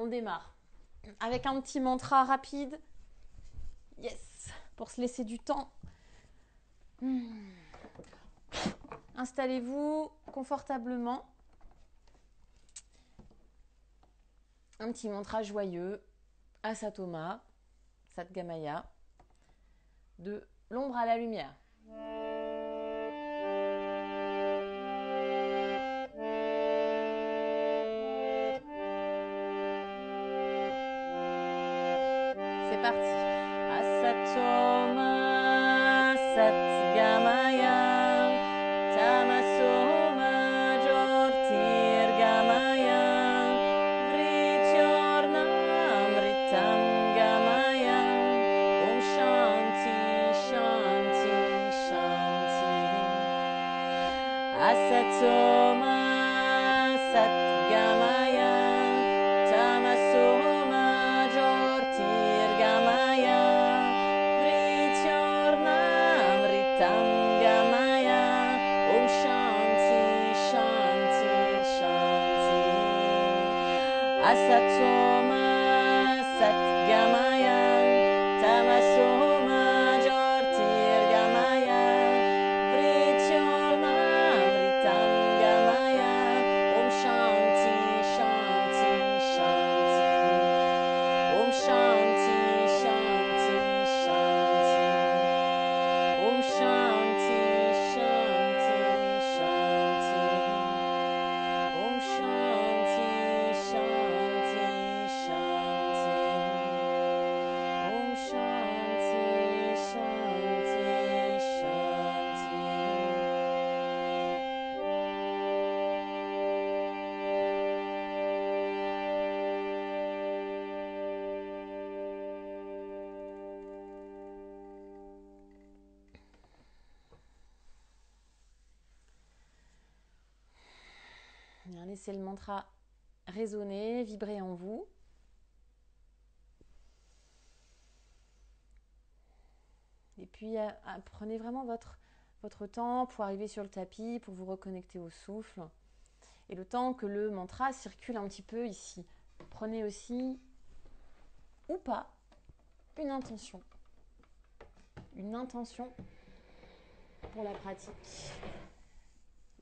on démarre avec un petit mantra rapide. Yes, pour se laisser du temps. Installez-vous confortablement. Un petit mantra joyeux. Asatoma, Satgamaya, de l'ombre à la lumière. C'est parti. Asatoma, Satgamaya, Tamasoma, Jyotirgamaya, Vrichyornamritam Gamaya, Om Shanti, Shanti, Shanti. Asatoma, Satgamaya, Tamasoma, Jyotirgamaya, Vrichyornamritam Gamaya, Om Shanti, Shanti, Shanti. Asatoma, Satgamaya, Tamasoma, Jyotirgamaya, Vrichyornamritam Gamaya, Om Shanti, Shanti, Shanti. Om Shanti, Shanti, Shanti. Om Shanti, Shanti, Shanti. Om Shanti, Shanti, Shanti. Om Shanti, Shanti, Shanti. Bien, laissez le mantra résonner, vibrer en vous. Et puis, prenez vraiment votre temps pour arriver sur le tapis, pour vous reconnecter au souffle. Et le temps que le mantra circule un petit peu ici. Prenez aussi, ou pas, une intention. Une intention pour la pratique.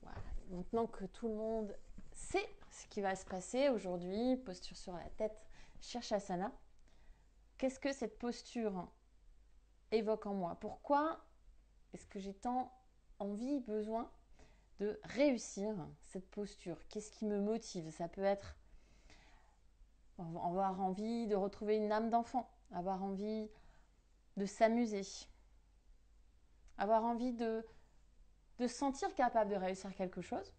Voilà. Maintenant que tout le monde sait ce qui va se passer aujourd'hui, posture sur la tête, Shirshasana, qu'est-ce que cette posture évoque en moi? Pourquoi est-ce que j'ai tant envie, besoin de réussir cette posture? Qu'est-ce qui me motive? Ça peut être avoir envie de retrouver une âme d'enfant, avoir envie de s'amuser, avoir envie de se sentir capable de réussir quelque chose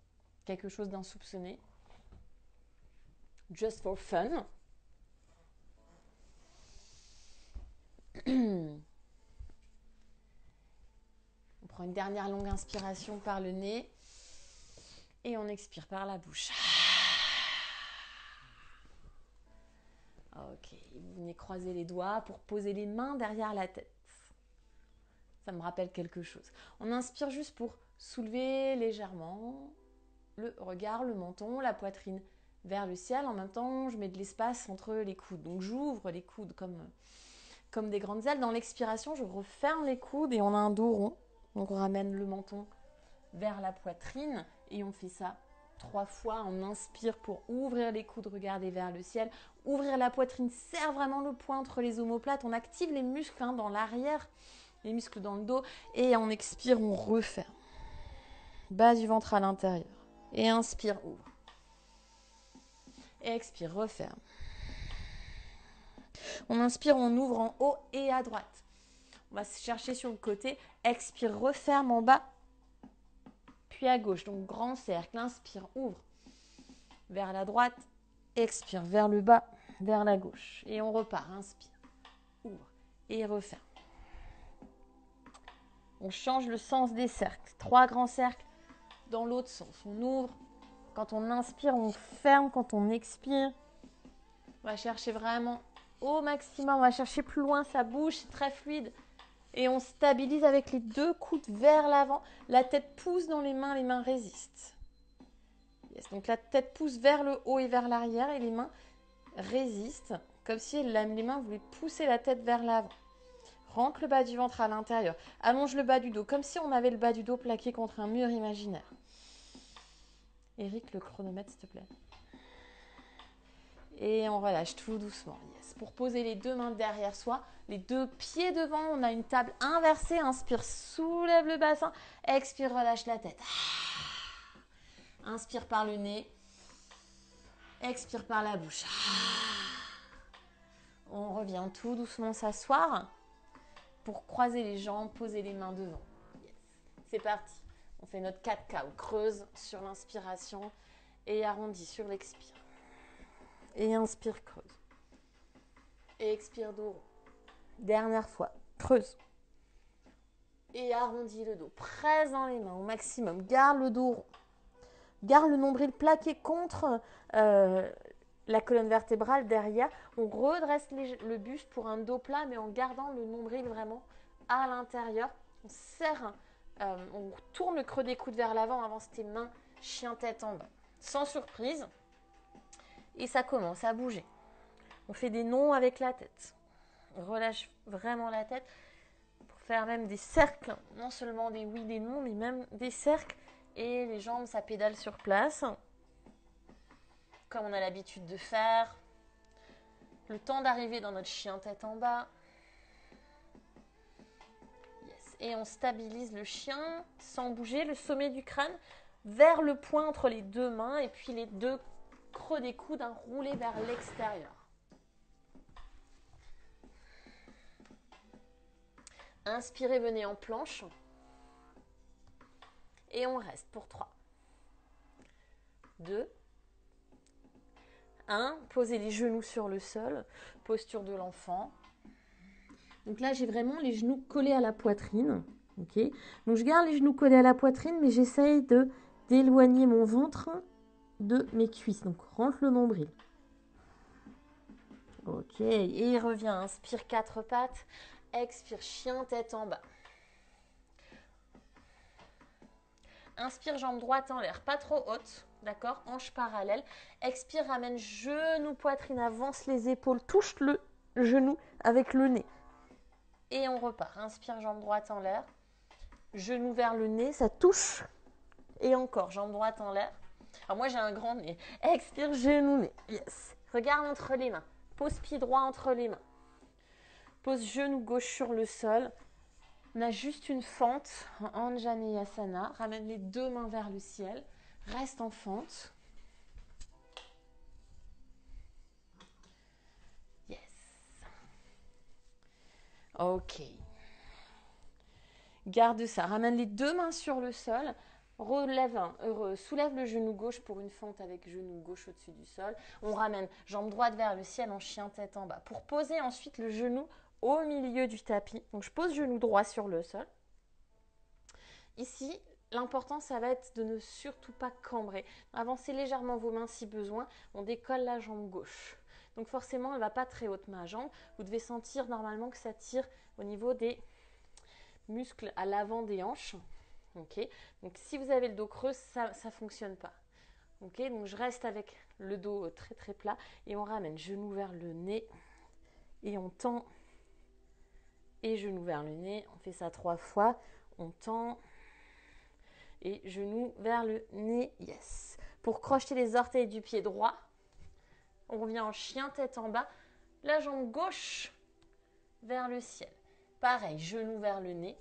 d'insoupçonné, just for fun. On prend une dernière longue inspiration par le nez et on expire par la bouche. Ok, vous venez croiser les doigts pour poser les mains derrière la tête. Ça me rappelle quelque chose. On inspire juste pour soulever légèrement le regard, le menton, la poitrine vers le ciel. En même temps, je mets de l'espace entre les coudes. Donc j'ouvre les coudes comme des grandes ailes. Dans l'expiration, je referme les coudes et on a un dos rond. Donc on ramène le menton vers la poitrine et on fait ça 3 fois. On inspire pour ouvrir les coudes, regarder vers le ciel. Ouvrir la poitrine, serre vraiment le poing entre les omoplates. On active les muscles dans l'arrière, les muscles dans le dos. Et on expire, on referme. Bas du ventre à l'intérieur. Et inspire, ouvre. Et expire, referme. On inspire, on ouvre en haut et à droite. On va se chercher sur le côté. Expire, referme en bas. Puis à gauche. Donc grand cercle. Inspire, ouvre. Vers la droite. Expire, vers le bas, vers la gauche. Et on repart. Inspire, ouvre et referme. On change le sens des cercles. 3 grands cercles dans l'autre sens. On ouvre. Quand on inspire, on ferme. Quand on expire, on va chercher vraiment au maximum. On va chercher plus loin. Ça bouge, c'est très fluide. Et on stabilise avec les 2 coudes vers l'avant. La tête pousse dans les mains résistent. Yes. Donc la tête pousse vers le haut et vers l'arrière et les mains résiste, comme si les mains voulaient pousser la tête vers l'avant. Rentre le bas du ventre à l'intérieur. Allonge le bas du dos, comme si on avait le bas du dos plaqué contre un mur imaginaire. Eric, le chronomètre, s'il te plaît. Et on relâche tout doucement. Yes. Pour poser les deux mains derrière soi, les deux pieds devant, on a une table inversée. Inspire, soulève le bassin. Expire, relâche la tête. Inspire par le nez. Expire par la bouche. On revient tout doucement s'asseoir pour croiser les jambes, poser les mains devant. Yes. C'est parti. On fait notre 4K ou creuse sur l'inspiration et arrondit sur l'expire. Et inspire, creuse. Et expire, dos rond. Dernière fois, creuse. Et arrondis le dos. Presse dans les mains au maximum. Garde le dos rond. Garde le nombril plaqué contre la colonne vertébrale derrière. On redresse le buste pour un dos plat, mais en gardant le nombril vraiment à l'intérieur. On serre, on tourne le creux des coudes vers l'avant, avance tes mains, chien tête en bas. Sans surprise. Et ça commence à bouger. On fait des noms avec la tête. On relâche vraiment la tête pour faire même des cercles. Non seulement des oui, des non, mais même des cercles. Et les jambes, ça pédale sur place. Comme on a l'habitude de faire. Le temps d'arriver dans notre chien tête en bas. Yes. Et on stabilise le chien sans bouger, le sommet du crâne vers le point entre les deux mains et puis les deux creux des coudes enroulés vers l'extérieur. Inspirez, venez en planche. Et on reste pour 3, 2, 1. Posez les genoux sur le sol. Posture de l'enfant. Donc là, j'ai vraiment les genoux collés à la poitrine. Okay. Donc je garde les genoux collés à la poitrine, mais j'essaye d'éloigner mon ventre de mes cuisses. Donc rentre le nombril. Ok, et revient. Inspire 4 pattes. Expire, chien tête en bas. Inspire, jambe droite en l'air, pas trop haute, d'accord? Hanche parallèle. Expire, ramène genou, poitrine, avance les épaules, touche le genou avec le nez. Et on repart. Inspire, jambe droite en l'air. Genou vers le nez, ça touche. Et encore, jambe droite en l'air. Alors moi, j'ai un grand nez. Expire, genou, nez. Yes. Regarde entre les mains. Pose pied droit entre les mains. Pose genou gauche sur le sol. On a juste une fente en Anjaneyasana. Ramène les deux mains vers le ciel. Reste en fente. Yes. Ok. Garde ça. Ramène les deux mains sur le sol. Soulève le genou gauche pour une fente avec genou gauche au-dessus du sol. On ramène jambe droite vers le ciel en chien tête en bas. Pour poser ensuite le genou au milieu du tapis. Donc je pose genou droit sur le sol. Ici, l'important, ça va être de ne surtout pas cambrer. Avancez légèrement vos mains si besoin. On décolle la jambe gauche. Donc forcément, elle ne va pas très haute, ma jambe. Vous devez sentir normalement que ça tire au niveau des muscles à l'avant des hanches. Okay. Donc si vous avez le dos creux, ça ne fonctionne pas. Okay. Donc je reste avec le dos très très plat et on ramène genou vers le nez et on tend et genou vers le nez. On fait ça 3 fois. On tend et genou vers le nez. Yes. Pour crocheter les orteils du pied droit, on revient en chien tête en bas. La jambe gauche vers le ciel. Pareil, genou vers le nez.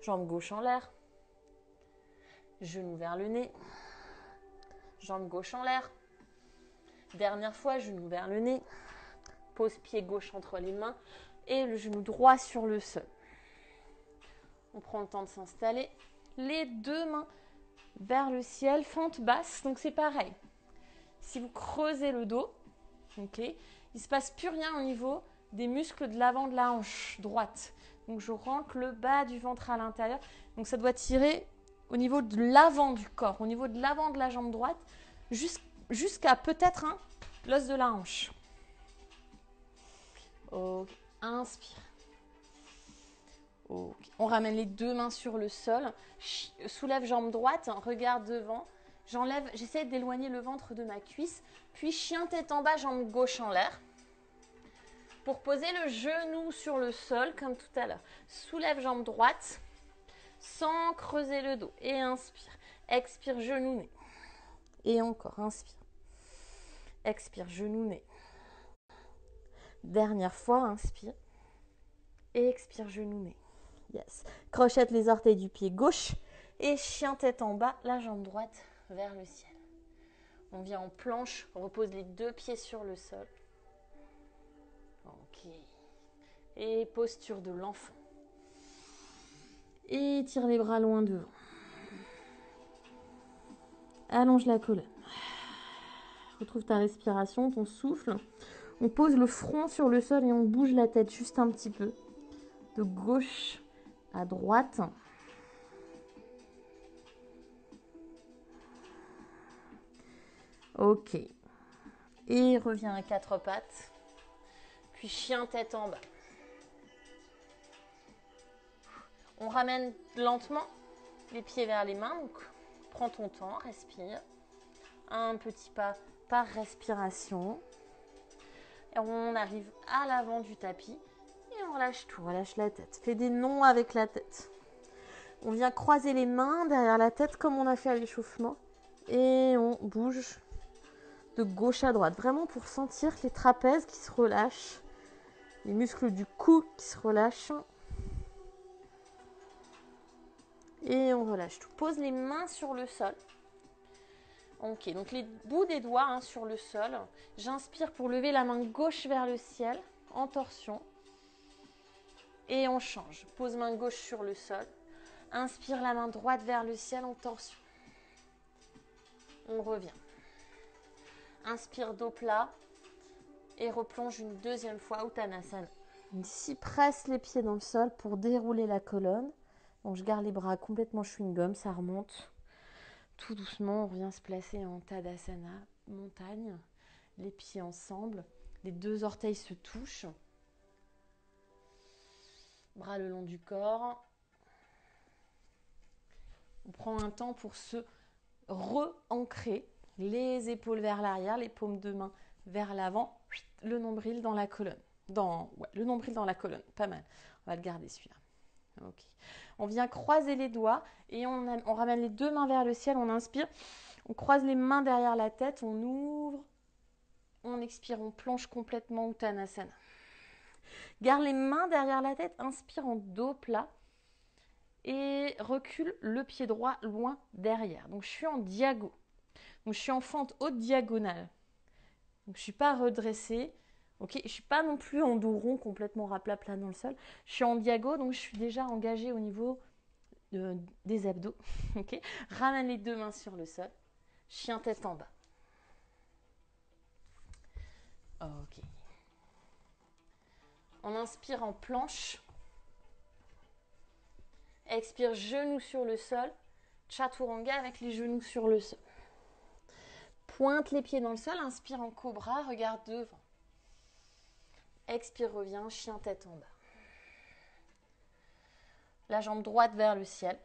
Jambe gauche en l'air. Genou vers le nez. Jambe gauche en l'air. Dernière fois, genou vers le nez. Pose pied gauche entre les mains. Et le genou droit sur le sol. On prend le temps de s'installer. Les deux mains vers le ciel. Fente basse. Donc c'est pareil. Si vous creusez le dos, okay, il ne se passe plus rien au niveau des muscles de l'avant de la hanche droite. Donc je rentre le bas du ventre à l'intérieur. Donc ça doit tirer au niveau de l'avant du corps, au niveau de l'avant de la jambe droite, jusqu'à peut-être l'os de la hanche. Okay. Inspire. Okay. On ramène les deux mains sur le sol. Soulève jambe droite, regarde devant. J'enlève, j'essaie d'éloigner le ventre de ma cuisse, puis chien tête en bas, jambe gauche en l'air. Pour poser le genou sur le sol, comme tout à l'heure. Soulève jambe droite, sans creuser le dos. Et inspire. Expire, genou, nez. Et encore, inspire. Expire, genou, nez. Dernière fois, inspire. Et expire, genou, nez. Yes. Crochette les orteils du pied gauche. Et chien tête en bas, la jambe droite vers le ciel. On vient en planche, on repose les deux pieds sur le sol. Ok. Et posture de l'enfant. Et tire les bras loin devant. Allonge la colonne. Retrouve ta respiration, ton souffle. On pose le front sur le sol et on bouge la tête juste un petit peu. De gauche à droite. Ok. Et reviens à quatre pattes. Puis chien tête en bas. On ramène lentement les pieds vers les mains. Donc, prends ton temps, respire. Un petit pas par respiration. Et on arrive à l'avant du tapis. Et on relâche tout, relâche la tête. Fais des nons avec la tête. On vient croiser les mains derrière la tête comme on a fait à l'échauffement. Et on bouge de gauche à droite. Vraiment pour sentir les trapèzes qui se relâchent. Les muscles du cou qui se relâchent. Et on relâche tout. Pose les mains sur le sol. Ok, donc les bouts des doigts sur le sol. J'inspire pour lever la main gauche vers le ciel, en torsion. Et on change. Pose main gauche sur le sol. Inspire la main droite vers le ciel, en torsion. On revient. Inspire dos plat. Et replonge une deuxième fois, Uttanasana. Ici, presse les pieds dans le sol pour dérouler la colonne. Donc je garde les bras complètement chewing-gum, ça remonte. Tout doucement, on revient se placer en Tadasana, montagne. Les pieds ensemble, les deux orteils se touchent. Bras le long du corps. On prend un temps pour se re-ancrer. Les épaules vers l'arrière, les paumes de main vers l'avant. Le nombril dans la colonne. Le nombril dans la colonne, pas mal. On va le garder celui-là. Ok. On vient croiser les doigts et on ramène les deux mains vers le ciel. On inspire, on croise les mains derrière la tête, on ouvre, on expire, on plonge complètement Uttanasana. Garde les mains derrière la tête, inspire en dos plat et recule le pied droit loin derrière. Donc je suis en diago. Donc je suis en fente haute diagonale. Donc je ne suis pas redressée. Ok, je ne suis pas non plus en dos rond complètement raplat dans le sol. Je suis en diago, donc je suis déjà engagée au niveau des abdos. Okay. Ramène les deux mains sur le sol. Chien tête en bas. Ok. On inspire en planche. Expire, genoux sur le sol. Chaturanga avec les genoux sur le sol. Pointe les pieds dans le sol. Inspire en cobra, regarde devant. Expire, reviens, chien tête en bas. La jambe droite vers le ciel.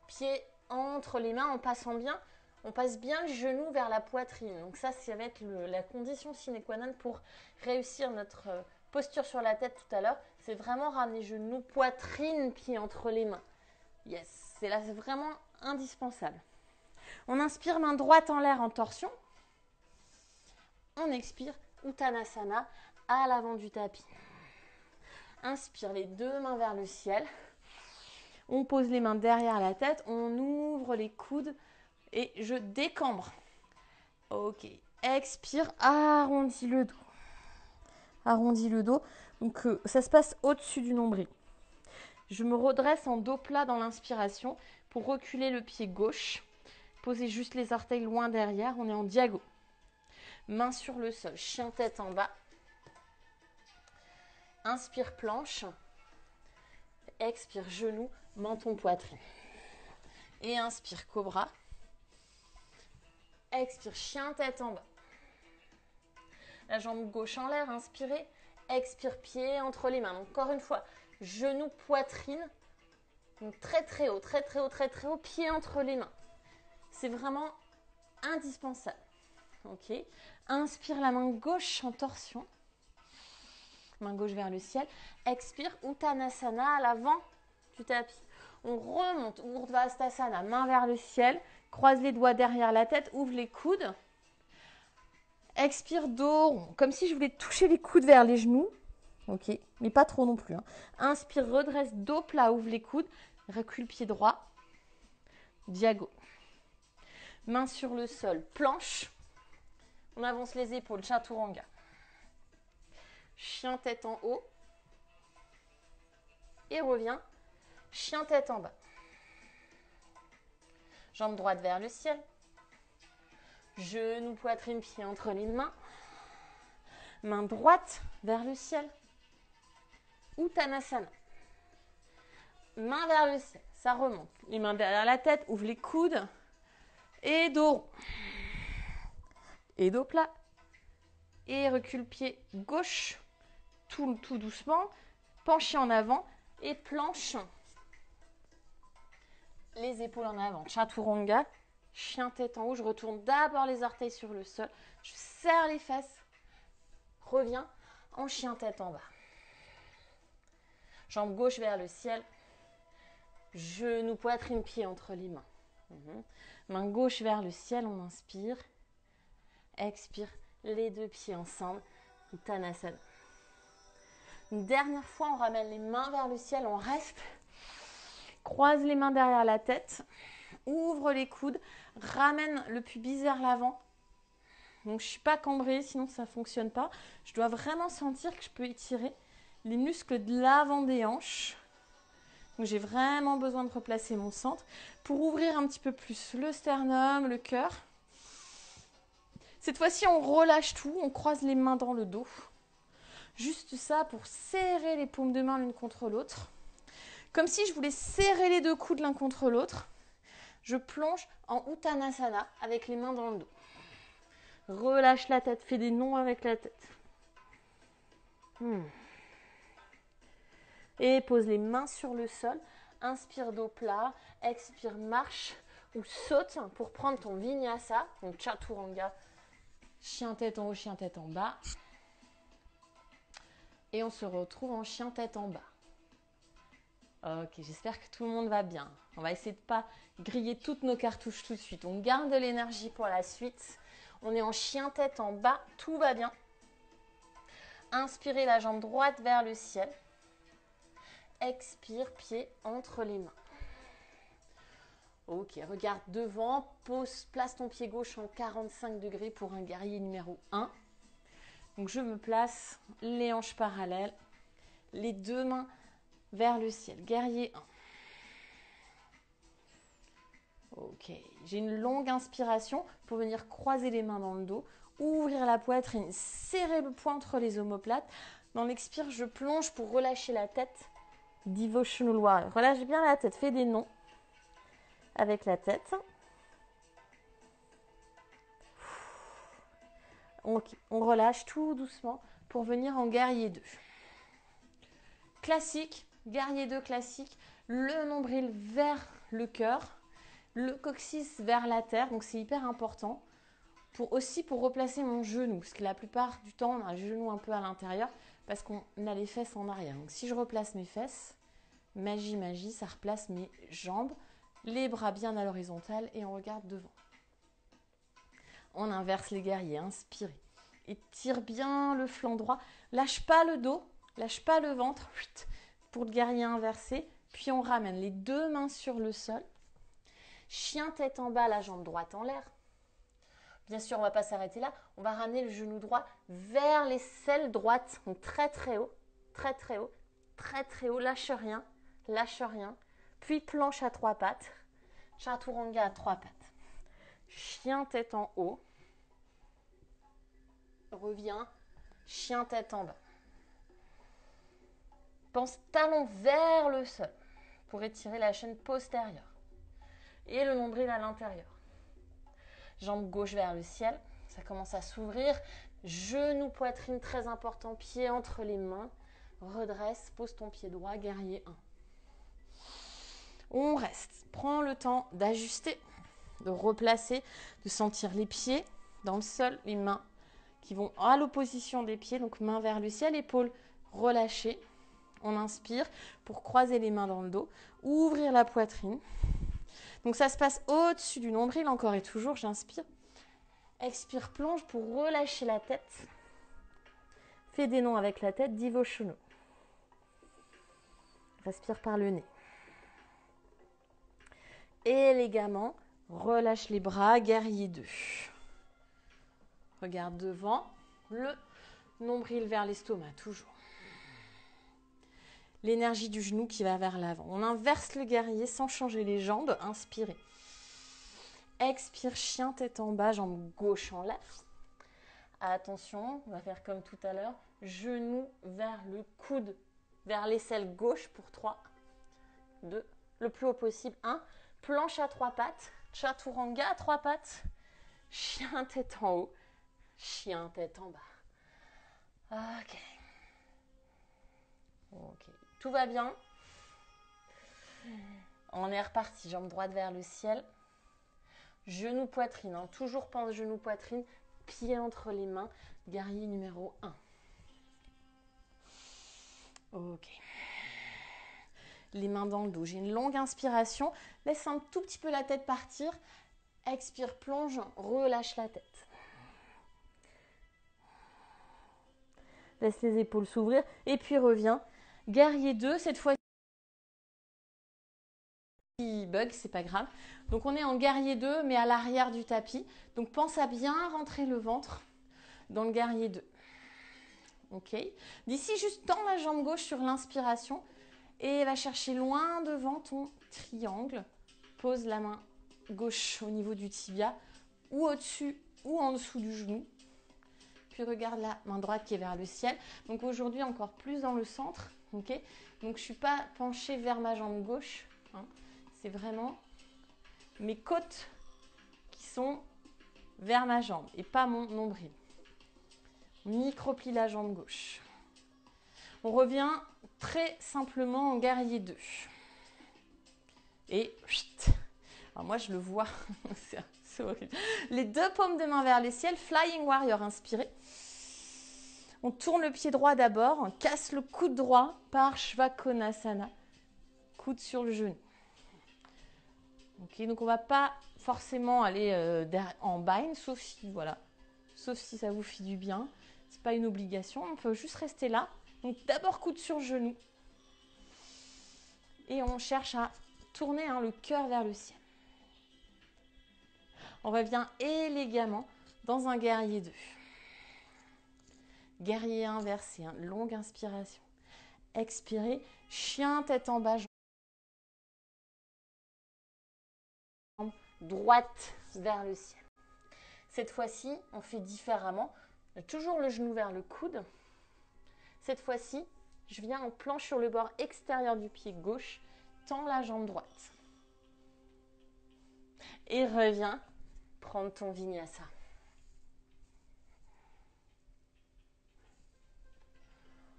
Pied entre les mains en passant bien. On passe bien le genou vers la poitrine. Donc ça va être la condition sine qua non pour réussir notre posture sur la tête tout à l'heure. C'est vraiment ramener genou, poitrine, pied entre les mains. Yes, c'est vraiment indispensable. On inspire, main droite en l'air en torsion. On expire, Uttanasana à l'avant du tapis. Inspire, les deux mains vers le ciel. On pose les mains derrière la tête. On ouvre les coudes et je décambre. Ok. Expire, arrondis le dos. Arrondis le dos. Donc ça se passe au-dessus du nombril. Je me redresse en dos plat dans l'inspiration pour reculer le pied gauche. Posez juste les orteils loin derrière. On est en diago. Main sur le sol. Chien tête en bas. Inspire, planche. Expire, genou, menton, poitrine. Et inspire, cobra. Expire, chien tête en bas. La jambe gauche en l'air, inspirez. Expire, pied entre les mains. Donc, encore une fois, genou, poitrine. Donc très très haut, très très haut, très très haut. Pied entre les mains. C'est vraiment indispensable. Ok. Inspire la main gauche en torsion. Main gauche vers le ciel. Expire, Uttanasana à l'avant du tapis. On remonte, Urdhvastasana, main vers le ciel. Croise les doigts derrière la tête, ouvre les coudes. Expire, dos rond, comme si je voulais toucher les coudes vers les genoux. Ok, mais pas trop non plus. Hein. Inspire, redresse, dos plat, ouvre les coudes. Recule pied droit. Diago. Main sur le sol, planche. On avance les épaules, Chaturanga. Chien tête en haut. Et revient. Chien tête en bas. Jambe droite vers le ciel. Genou, poitrine, pied entre les mains. Main droite vers le ciel. Uttanasana. Main vers le ciel. Ça remonte. Les mains derrière la tête. Ouvre les coudes. Et dos rond. Et dos plat. Et recule pied gauche. Tout doucement. Penché en avant. Et planche. Les épaules en avant. Chaturanga. Chien tête en haut. Je retourne d'abord les orteils sur le sol. Je serre les fesses. Reviens en chien tête en bas. Jambe gauche vers le ciel. Genou, poitrine, pied entre les mains. Main gauche vers le ciel, on inspire. Expire, les deux pieds ensemble. Uttanasana. Une dernière fois, on ramène les mains vers le ciel, on reste. Croise les mains derrière la tête. Ouvre les coudes. Ramène le pubis vers l'avant. Donc, je ne suis pas cambrée, sinon ça ne fonctionne pas. Je dois vraiment sentir que je peux étirer les muscles de l'avant des hanches. Donc, j'ai vraiment besoin de replacer mon centre pour ouvrir un petit peu plus le sternum, le cœur. Cette fois-ci, on relâche tout, on croise les mains dans le dos. Juste ça pour serrer les paumes de main l'une contre l'autre. Comme si je voulais serrer les deux coudes l'un contre l'autre. Je plonge en Uttanasana avec les mains dans le dos. Relâche la tête, fais des nons avec la tête. Et pose les mains sur le sol. Inspire dos plat. Expire, marche ou saute pour prendre ton vinyasa. Donc Chaturanga. Chien tête en haut, chien tête en bas. Et on se retrouve en chien tête en bas. Ok, j'espère que tout le monde va bien. On va essayer de ne pas griller toutes nos cartouches tout de suite. On garde de l'énergie pour la suite. On est en chien tête en bas, tout va bien. Inspirez la jambe droite vers le ciel. Expire, pied entre les mains. Ok, regarde devant, place ton pied gauche en 45 degrés pour un guerrier numéro 1. Donc je me place, les hanches parallèles, les deux mains vers le ciel. Guerrier 1. Ok, j'ai une longue inspiration pour venir croiser les mains dans le dos, ouvrir la poitrine, serrer le poing entre les omoplates. Dans l'expire, je plonge pour relâcher la tête. Devotional Warrior. Relâche bien la tête, fais des nons avec la tête. Ok, on relâche tout doucement pour venir en guerrier 2. Classique, guerrier 2 classique, le nombril vers le cœur, le coccyx vers la terre, donc c'est hyper important. Pour replacer mon genou, parce que la plupart du temps, on a le genou un peu à l'intérieur, parce qu'on a les fesses en arrière. Donc si je replace mes fesses, magie, ça replace mes jambes, les bras bien à l'horizontale et on regarde devant. On inverse les guerriers, inspirez. Étire bien le flanc droit, lâche pas le dos, lâche pas le ventre, pour le guerrier inversé. Puis on ramène les deux mains sur le sol. Chien tête en bas, la jambe droite en l'air. Bien sûr, on ne va pas s'arrêter là. On va ramener le genou droit vers les selles droites. Donc très très haut, très très haut, très très haut. Lâche rien, lâche rien. Puis planche à trois pattes. Chaturanga à trois pattes. Chien tête en haut. Reviens. Chien tête en bas. Pense talon vers le sol pour étirer la chaîne postérieure. Et le nombril à l'intérieur. Jambe gauche vers le ciel. Ça commence à s'ouvrir. Genou, poitrine, très important. Pied entre les mains. Redresse. Pose ton pied droit. Guerrier 1. On reste. Prends le temps d'ajuster. de replacer, de sentir les pieds dans le sol, les mains qui vont à l'opposition des pieds, donc main vers le ciel, épaules relâchées. On inspire pour croiser les mains dans le dos, ouvrir la poitrine. Donc ça se passe au-dessus du nombril, encore et toujours, j'inspire. Expire, plonge pour relâcher la tête. Fais des noms avec la tête, Divoshono. Respire par le nez. Élégamment, relâche les bras, guerrier 2. Regarde devant, le nombril vers l'estomac, toujours. L'énergie du genou qui va vers l'avant. On inverse le guerrier sans changer les jambes. Inspirez. Expire, chien, tête en bas, jambe gauche en l'air. Attention, on va faire comme tout à l'heure. Genou vers le coude, vers l'aisselle gauche pour 3, 2, le plus haut possible. 1, planche à 3 pattes, chaturanga à 3 pattes, chien, tête en haut, chien, tête en bas. Ok. Tout va bien. On est reparti, jambe droite vers le ciel. Genou, poitrine, hein. Toujours pense genou, poitrine, pied entre les mains, guerrier numéro 1. Ok. Les mains dans le dos. J'ai une longue inspiration. Laisse un tout petit peu la tête partir. Expire, plonge, relâche la tête. Laisse les épaules s'ouvrir. Et puis reviens. Guerrier 2, cette fois-ci. Bug, c'est pas grave. Donc on est en guerrier 2, mais à l'arrière du tapis. Donc pense à bien rentrer le ventre dans le guerrier 2. Ok. D'ici, juste tends la jambe gauche sur l'inspiration et va chercher loin devant ton triangle. Pose la main gauche au niveau du tibia ou au-dessus ou en dessous du genou. Puis regarde la main droite qui est vers le ciel. Donc aujourd'hui, encore plus dans le centre. Ok. Donc je ne suis pas penchée vers ma jambe gauche. Hein. C'est vraiment mes côtes qui sont vers ma jambe et pas mon nombril. Micro-plie la jambe gauche. On revient très simplement en guerrier 2. Et alors moi je le vois, c'est horrible. Les deux paumes de main vers le ciel, Flying Warrior, inspirez. On tourne le pied droit d'abord, on casse le coude droit par Shvakonasana, coude sur le genou. Ok, donc on ne va pas forcément aller en bind, sauf si ça vous fait du bien. Ce n'est pas une obligation, on peut juste rester là. Donc d'abord coude sur genou. Et on cherche à tourner le cœur vers le ciel. On revient élégamment dans un guerrier 2. Guerrier inversé, longue inspiration. Expirez, chien tête en bas, jambe droite vers le ciel. Cette fois-ci, on fait différemment. Toujours le genou vers le coude. Cette fois-ci, je viens en planche sur le bord extérieur du pied gauche, tends la jambe droite. Et reviens prendre ton vinyasa.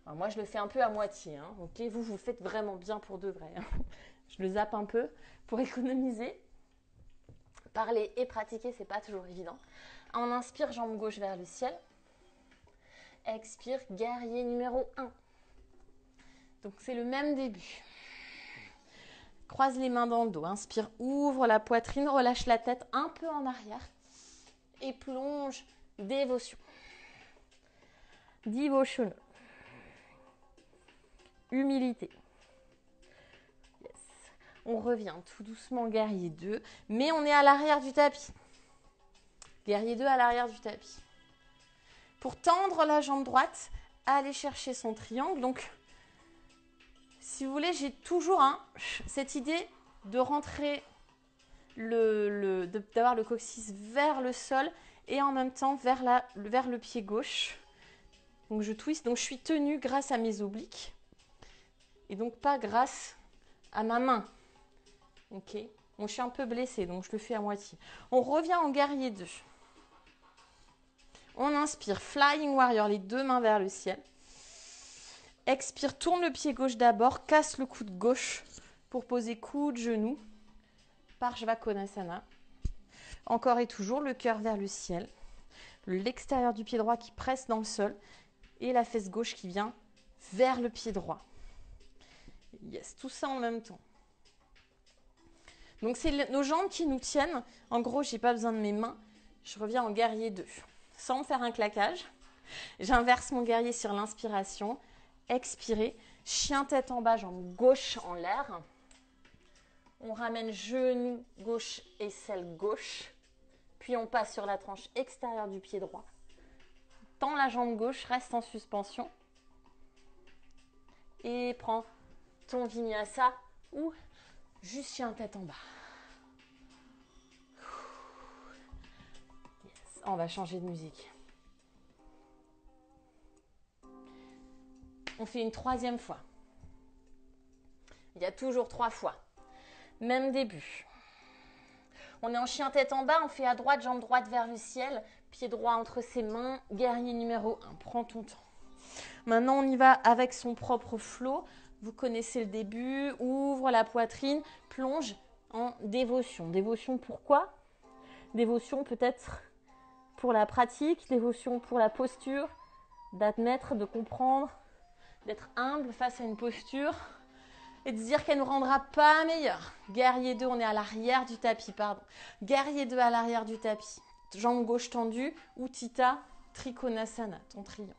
Alors moi, je le fais un peu à moitié. Ok, vous le faites vraiment bien pour de vrai. Je le zappe un peu pour économiser. Parler et pratiquer, c'est pas toujours évident. On inspire, jambe gauche vers le ciel. Expire, guerrier numéro 1. Donc c'est le même début. Croise les mains dans le dos. Inspire, ouvre la poitrine, relâche la tête un peu en arrière. Et plonge, dévotion. Divoshono. Humilité. Yes. On revient tout doucement, guerrier 2. Mais on est à l'arrière du tapis. Guerrier 2 à l'arrière du tapis. Pour tendre la jambe droite, aller chercher son triangle. Donc, si vous voulez, j'ai toujours cette idée de rentrer, d'avoir le coccyx vers le sol et en même temps vers le pied gauche. Donc, je twist. Donc, je suis tenue grâce à mes obliques et donc pas grâce à ma main. Ok. Donc, je suis un peu blessée, donc je le fais à moitié. On revient en guerrier 2. On inspire, Flying Warrior, les deux mains vers le ciel. Expire, tourne le pied gauche d'abord, casse le coude gauche pour poser coude, genou, Parshvakonasana. Encore et toujours, le cœur vers le ciel. L'extérieur du pied droit qui presse dans le sol. Et la fesse gauche qui vient vers le pied droit. Yes, tout ça en même temps. Donc, c'est nos jambes qui nous tiennent. En gros, je n'ai pas besoin de mes mains. Je reviens en guerrier 2. Sans me faire un claquage. J'inverse mon guerrier sur l'inspiration. Expirez. Chien tête en bas, jambe gauche en l'air. On ramène genou gauche, aisselle gauche. Puis on passe sur la tranche extérieure du pied droit. Tends la jambe gauche, reste en suspension. Et prends ton vinyasa ou juste chien tête en bas. Yes. On va changer de musique. On fait une troisième fois. Il y a toujours 3 fois. Même début. On est en chien tête en bas, on fait à droite, jambe droite vers le ciel, pied droit entre ses mains, guerrier numéro 1. Prends ton temps. Maintenant, on y va avec son propre flow. Vous connaissez le début. Ouvre la poitrine, plonge en dévotion. Dévotion pourquoi? Dévotion peut-être pour la pratique, dévotion pour la posture, d'admettre, de comprendre, d'être humble face à une posture et de dire qu'elle ne nous rendra pas meilleurs. Guerrier 2, on est à l'arrière du tapis, pardon. Guerrier 2 à l'arrière du tapis. Jambe gauche tendue, Utthita Trikonasana, ton triangle.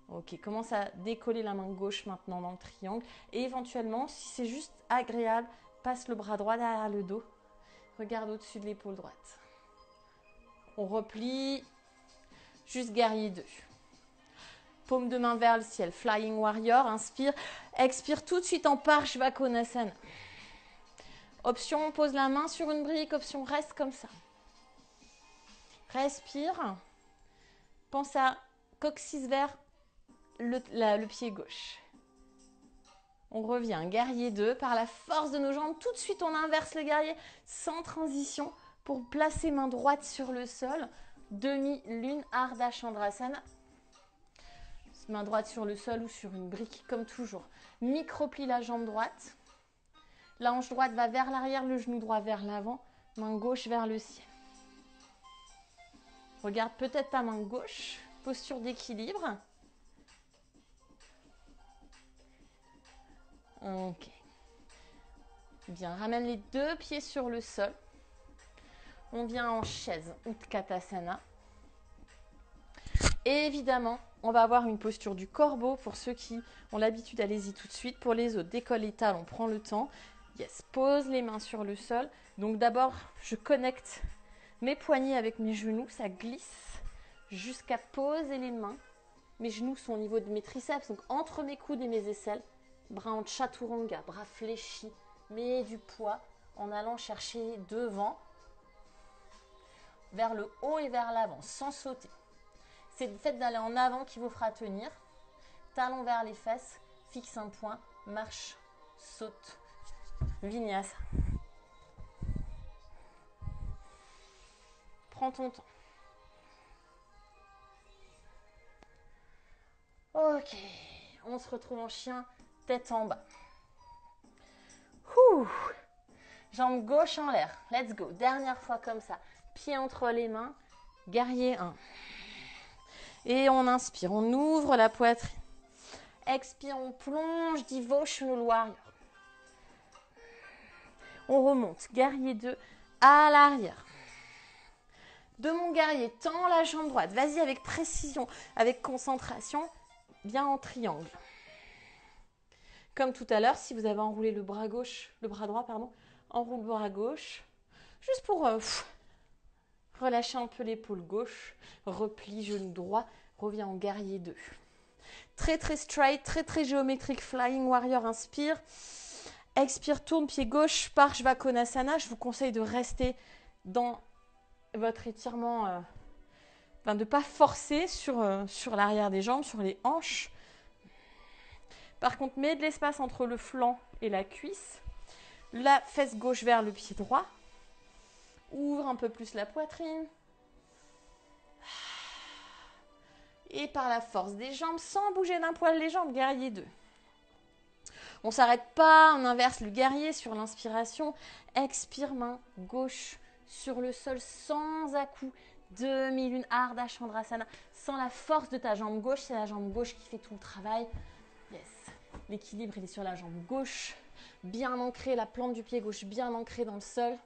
Ok, commence à décoller la main gauche maintenant dans le triangle. Et éventuellement, si c'est juste agréable, passe le bras droit derrière le dos. Regarde au-dessus de l'épaule droite. On replie. Juste guerrier 2. Paume de main vers le ciel. Flying Warrior, inspire. Expire tout de suite en Parshvakonasana. Option, pose la main sur une brique. Option, reste comme ça. Respire. Pense à coccyx vers le pied gauche. On revient, guerrier 2, par la force de nos jambes, tout de suite on inverse le guerrier sans transition pour placer main droite sur le sol, demi-lune, Ardha Chandrasana. Main droite sur le sol ou sur une brique comme toujours. Micro-plie la jambe droite, la hanche droite va vers l'arrière, le genou droit vers l'avant, main gauche vers le ciel. Regarde peut-être ta main gauche, posture d'équilibre. Ok. Bien, ramène les 2 pieds sur le sol. On vient en chaise, Utkatasana. Et évidemment, on va avoir une posture du corbeau. Pour ceux qui ont l'habitude, allez-y tout de suite. Pour les autres, décolle les talons, prends le temps. Yes, pose les mains sur le sol. Donc d'abord, je connecte mes poignets avec mes genoux. Ça glisse jusqu'à poser les mains. Mes genoux sont au niveau de mes triceps, donc entre mes coudes et mes aisselles. Bras en chaturanga, bras fléchis, mais du poids en allant chercher devant, vers le haut et vers l'avant, sans sauter. C'est le fait d'aller en avant qui vous fera tenir. Talons vers les fesses, fixe un point, marche, saute, vinyasa. Prends ton temps. Ok, on se retrouve en chien, tête en bas. Ouh. Jambe gauche en l'air. Let's go. Dernière fois comme ça. Pied entre les mains. Guerrier 1. Et on inspire. On ouvre la poitrine. Expire. On plonge. Devotional Warrior. On remonte. Guerrier 2 à l'arrière. De mon guerrier, tends la jambe droite. Vas-y avec précision, avec concentration. Bien en triangle. Comme tout à l'heure, si vous avez enroulé le bras droit, enroule le bras gauche. Juste pour relâcher un peu l'épaule gauche. Replie, genou droit. Reviens en guerrier 2. Très très straight, très très géométrique. Flying Warrior, inspire. Expire, tourne pied gauche, Parshvakonasana. Je vous conseille de rester dans votre étirement, de ne pas forcer sur l'arrière des jambes, sur les hanches. Par contre, mets de l'espace entre le flanc et la cuisse. La fesse gauche vers le pied droit. Ouvre un peu plus la poitrine. Et par la force des jambes, sans bouger d'un poil les jambes, guerrier 2. On ne s'arrête pas, on inverse le guerrier sur l'inspiration. Expire, main gauche sur le sol sans à-coups. Demi-lune Ardha Chandrasana. Sans la force de ta jambe gauche, c'est la jambe gauche qui fait tout le travail. Yes. L'équilibre, il est sur la jambe gauche. Bien ancré, la plante du pied gauche bien ancrée dans le sol.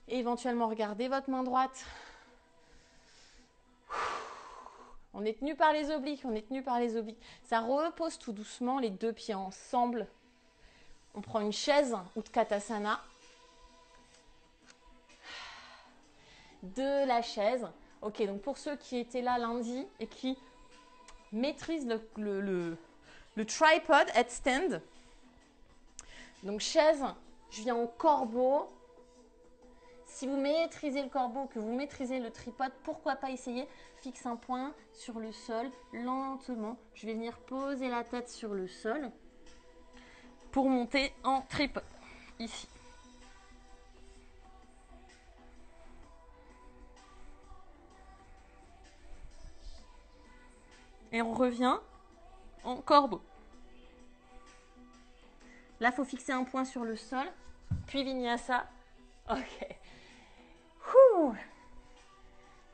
Et éventuellement, regardez votre main droite. On est tenu par les obliques, on est tenu par les obliques. Ça repose tout doucement, les deux pieds ensemble. On prend une chaise, Utkatasana. De la chaise. Ok, donc pour ceux qui étaient là lundi et qui maîtrisent le tripod headstand. Donc chaise, je viens au corbeau. Si vous maîtrisez le corbeau, que vous maîtrisez le tripode, pourquoi pas essayer? Fixe un point sur le sol, lentement. Je vais venir poser la tête sur le sol pour monter en tripode, ici. Et on revient en corbeau. Là, il faut fixer un point sur le sol, puis vinyasa. Ok. Whew.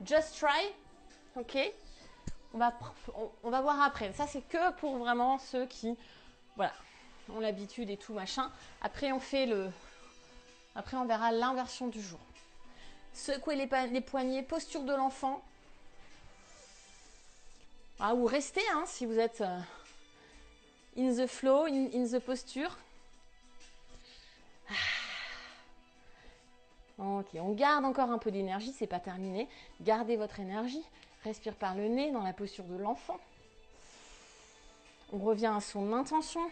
Just try. Ok. On va voir après. Ça, c'est que pour vraiment ceux qui, voilà, ont l'habitude et tout, machin. Après, Après, on verra l'inversion du jour. Secouez les poignets, posture de l'enfant. Ah, ou restez, hein, si vous êtes in the flow, in the posture. Ok, on garde encore un peu d'énergie, c'est pas terminé. Gardez votre énergie. Respire par le nez dans la posture de l'enfant. On revient à son intention.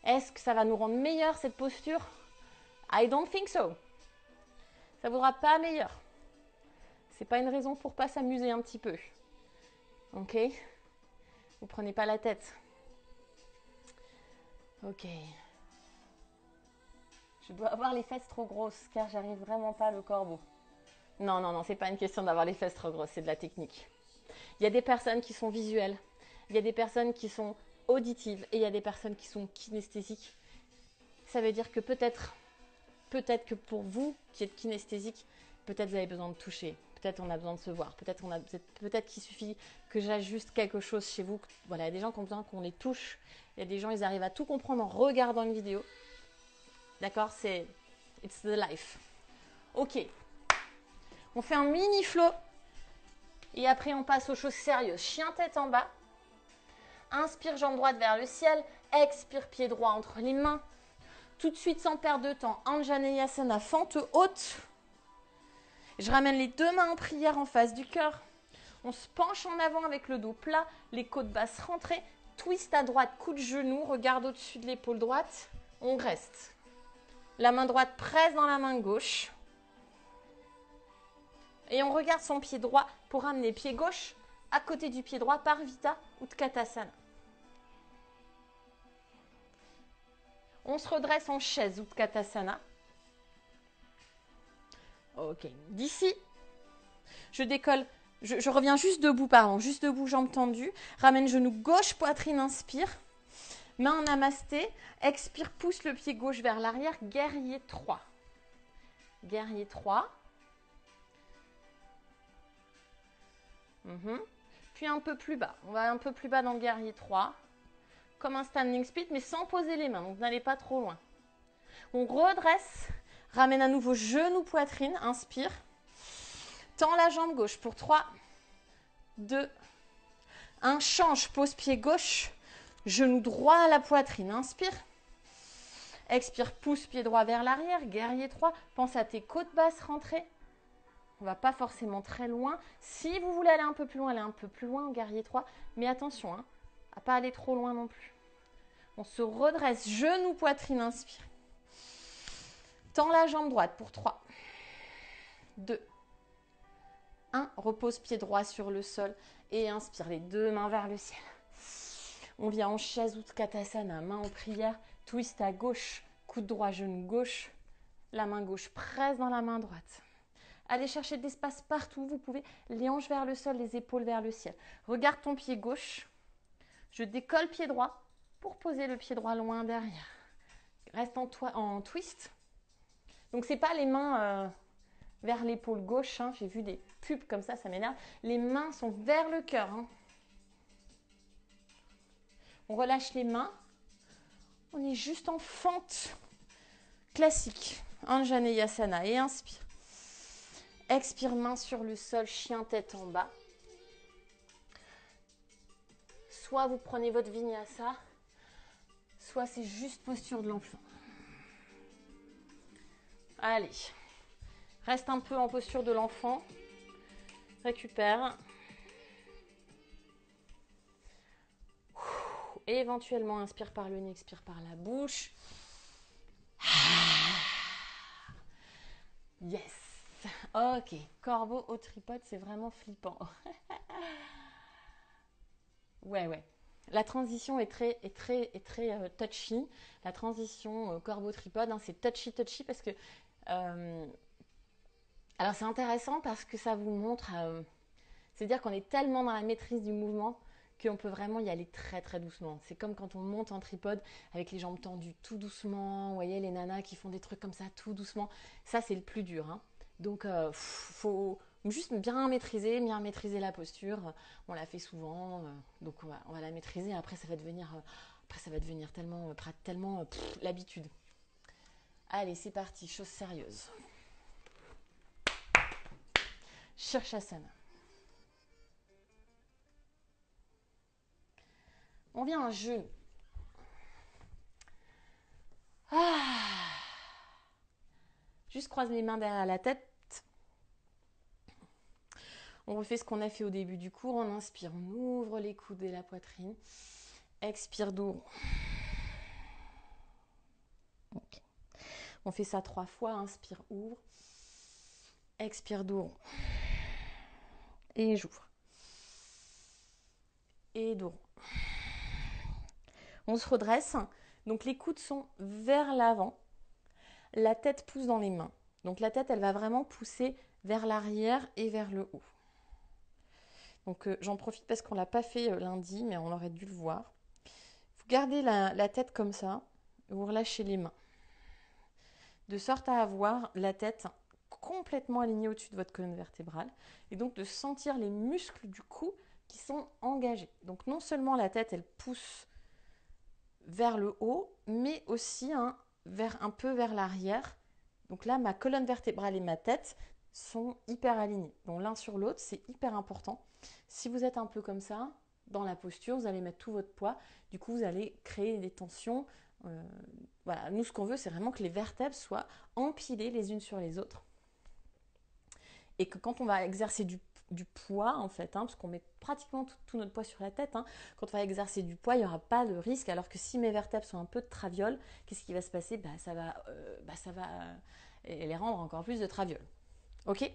Est-ce que ça va nous rendre meilleur cette posture? I don't think so. Ça ne vaudra pas meilleur. C'est pas une raison pour pas s'amuser un petit peu. Ok? Vous prenez pas la tête. Ok. Je dois avoir les fesses trop grosses car j'arrive vraiment pas le corbeau. Non, c'est pas une question d'avoir les fesses trop grosses, c'est de la technique. Il y a des personnes qui sont visuelles, il y a des personnes qui sont auditives et il y a des personnes qui sont kinesthésiques. Ça veut dire que peut-être que pour vous qui êtes kinesthésique, peut-être vous avez besoin de toucher, peut-être on a besoin de se voir, peut-être qu'il suffit que j'ajuste quelque chose chez vous. Voilà, il y a des gens qui ont besoin qu'on les touche, il y a des gens ils arrivent à tout comprendre en regardant une vidéo. D'accord, it's the life. Ok, on fait un mini flow et après on passe aux choses sérieuses. Chien tête en bas. Inspire jambe droite vers le ciel. Expire pied droit entre les mains. Tout de suite sans perdre de temps. Anjaneyasana, fente haute. Je ramène les deux mains en prière en face du cœur. On se penche en avant avec le dos plat, les côtes basses rentrées. Twist à droite, coup de genou, regarde au-dessus de l'épaule droite. On reste. La main droite presse dans la main gauche. Et on regarde son pied droit pour amener pied gauche à côté du pied droit par Vita Utkatasana. On se redresse en chaise Utkatasana. Ok. D'ici, je décolle. Je reviens juste debout, juste debout, jambes tendues. Ramène genou gauche, poitrine, inspire. Main en namasté. Expire, pousse le pied gauche vers l'arrière. Guerrier 3. Guerrier 3. Puis un peu plus bas. On va un peu plus bas dans le guerrier 3. Comme un standing split, mais sans poser les mains. Donc, n'allez pas trop loin. On redresse. Ramène à nouveau genou, poitrine. Inspire. Tends la jambe gauche pour 3, 2, 1. Change. Pose pied gauche. Genou droit à la poitrine. Inspire. Expire. Pousse pied droit vers l'arrière. Guerrier 3. Pense à tes côtes basses rentrées. On ne va pas forcément très loin. Si vous voulez aller un peu plus loin, allez un peu plus loin au guerrier 3. Mais attention, à ne pas aller trop loin non plus. On se redresse, genou, poitrine, inspire. Tends la jambe droite pour 3, 2, 1. Repose pied droit sur le sol et inspire les deux mains vers le ciel. On vient en chaise Utkatasana, main en prière, twist à gauche, coude droit, genou gauche. La main gauche presse dans la main droite. Allez chercher de l'espace partout. Vous pouvez les hanches vers le sol, les épaules vers le ciel. Regarde ton pied gauche. Je décolle pied droit pour poser le pied droit loin derrière. Reste en twist. Donc c'est pas les mains vers l'épaule gauche, hein. J'ai vu des pubs comme ça m'énerve. Les mains sont vers le cœur, hein. On relâche les mains. On est juste en fente classique. Anjaneyasana et inspire. Expire, main sur le sol, chien tête en bas. Soit vous prenez votre vinyasa, soit c'est juste posture de l'enfant. Allez, reste un peu en posture de l'enfant. Récupère. Et éventuellement, inspire par le nez, expire par la bouche. Yes. Ok, corbeau au tripode, c'est vraiment flippant. Ouais. La transition est très touchy. La transition corbeau tripode, hein, c'est touchy parce que alors c'est intéressant parce que ça vous montre, c'est-à-dire qu'on est tellement dans la maîtrise du mouvement qu'on peut vraiment y aller très doucement. C'est comme quand on monte en tripode avec les jambes tendues tout doucement. Vous voyez les nanas qui font des trucs comme ça tout doucement. Ça c'est le plus dur, hein. Donc faut juste bien maîtriser la posture. On la fait souvent, donc on va la maîtriser. Après ça va devenir tellement l'habitude. Allez, c'est parti, chose sérieuse. Shirshasana. On vient à genou. Juste croise les mains derrière la tête. On refait ce qu'on a fait au début du cours. On inspire, on ouvre les coudes et la poitrine. Expire, dos. Okay. On fait ça 3 fois. Inspire, ouvre. Expire, dos. Et j'ouvre. Et dos. On se redresse. Donc les coudes sont vers l'avant. La tête pousse dans les mains. Donc la tête, elle va vraiment pousser vers l'arrière et vers le haut. Donc j'en profite parce qu'on ne l'a pas fait lundi, mais on aurait dû le voir. Vous gardez la tête comme ça, et vous relâchez les mains. De sorte à avoir la tête complètement alignée au-dessus de votre colonne vertébrale. Et donc de sentir les muscles du cou qui sont engagés. Donc non seulement la tête, elle pousse vers le haut, mais aussi un peu vers l'arrière. Donc là, ma colonne vertébrale et ma tête sont hyper alignées. Donc l'un sur l'autre, c'est hyper important. Si vous êtes un peu comme ça, dans la posture, vous allez mettre tout votre poids. Du coup, vous allez créer des tensions. Voilà, nous, ce qu'on veut, c'est vraiment que les vertèbres soient empilées les unes sur les autres. Et que quand on va exercer du poids, en fait, parce qu'on met pratiquement tout notre poids sur la tête, quand on va exercer du poids, il n'y aura pas de risque. Alors que si mes vertèbres sont un peu de traviole, qu'est-ce qui va se passer ? Ça va les rendre encore plus de traviole. Ok ?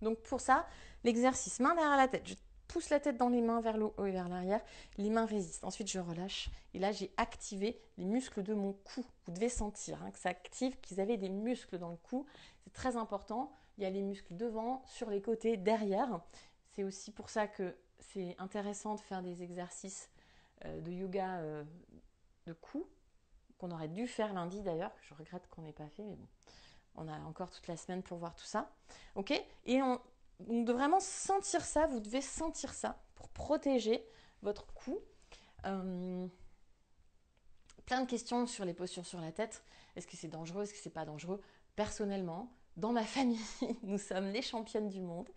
Donc pour ça, l'exercice, main derrière la tête. Je pousse la tête dans les mains vers le haut et vers l'arrière. Les mains résistent. Ensuite, je relâche. Et là, j'ai activé les muscles de mon cou. Vous devez sentir que ça active, qu'ils avaient des muscles dans le cou. C'est très important. Il y a les muscles devant, sur les côtés, derrière. C'est aussi pour ça que c'est intéressant de faire des exercices de yoga de cou, qu'on aurait dû faire lundi d'ailleurs. Je regrette qu'on n'ait pas fait, mais bon. On a encore toute la semaine pour voir tout ça. Ok ? Et on doit vraiment sentir ça. Vous devez sentir ça pour protéger votre cou. Plein de questions sur les postures sur la tête. Est-ce que c'est dangereux ? Est-ce que c'est pas dangereux ? Personnellement, dans ma famille, nous sommes les championnes du monde.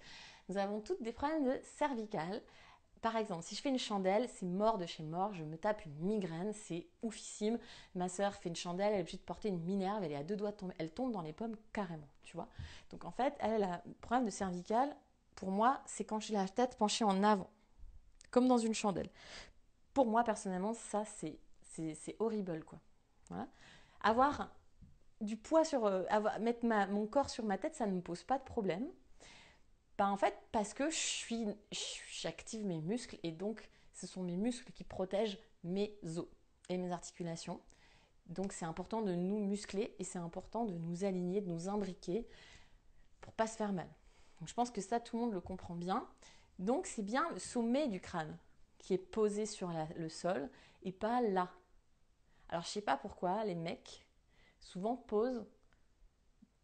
Nous avons toutes des problèmes de cervicales. Par exemple, si je fais une chandelle, c'est mort de chez mort, je me tape une migraine, c'est oufissime. Ma sœur fait une chandelle, elle est obligée de porter une minerve, elle est à 2 doigts de tomber, elle tombe dans les pommes carrément, tu vois. Donc en fait, elle a un problème de cervicale, pour moi, c'est quand j'ai la tête penchée en avant, comme dans une chandelle. Pour moi, personnellement, ça, c'est horrible, quoi. Voilà. Avoir du poids mettre mon corps sur ma tête, ça ne me pose pas de problème. En fait, parce que j'active mes muscles et donc ce sont mes muscles qui protègent mes os et mes articulations. Donc c'est important de nous muscler et c'est important de nous aligner, de nous imbriquer pour pas se faire mal. Donc je pense que ça, tout le monde le comprend bien. Donc c'est bien le sommet du crâne qui est posé sur le sol et pas là. Alors je sais pas pourquoi les mecs souvent posent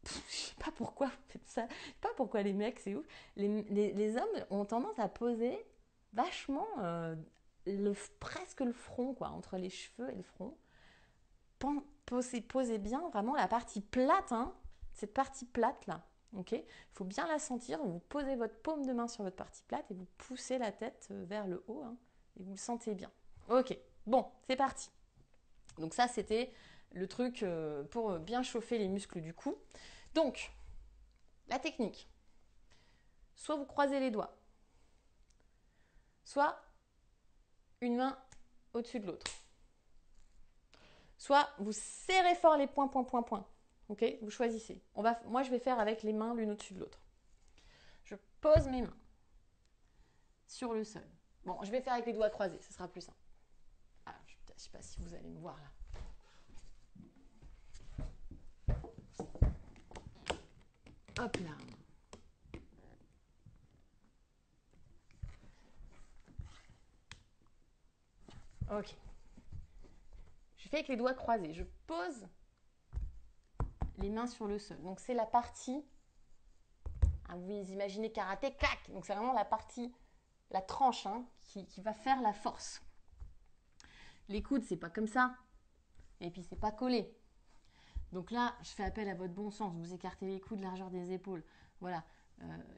Je sais pas pourquoi vous faites ça. Je sais pas pourquoi les mecs, c'est ouf. Les hommes ont tendance à poser vachement presque le front, quoi, entre les cheveux et le front. Posez bien vraiment la partie plate, hein, cette partie plate là. Ok, il faut bien la sentir. Vous posez votre paume de main sur votre partie plate et vous poussez la tête vers le haut, hein, et vous le sentez bien. Ok, bon, c'est parti. Donc ça, c'était le truc pour bien chauffer les muscles du cou. Donc, la technique. Soit vous croisez les doigts, soit une main au-dessus de l'autre. Soit vous serrez fort les poings. Ok, vous choisissez. Moi, je vais faire avec les mains l'une au-dessus de l'autre. Je pose mes mains sur le sol. Bon, je vais faire avec les doigts croisés, ce sera plus simple. Alors, je ne sais pas si vous allez me voir là. Hop là. Ok. Je fais avec les doigts croisés. Je pose les mains sur le sol. Donc c'est la partie, vous imaginez karaté, clac. Donc c'est vraiment la partie, la tranche, hein, qui va faire la force. Les coudes, c'est pas comme ça. Et puis c'est pas collé. Donc là, je fais appel à votre bon sens. Vous écartez les coudes, largeur des épaules. Voilà.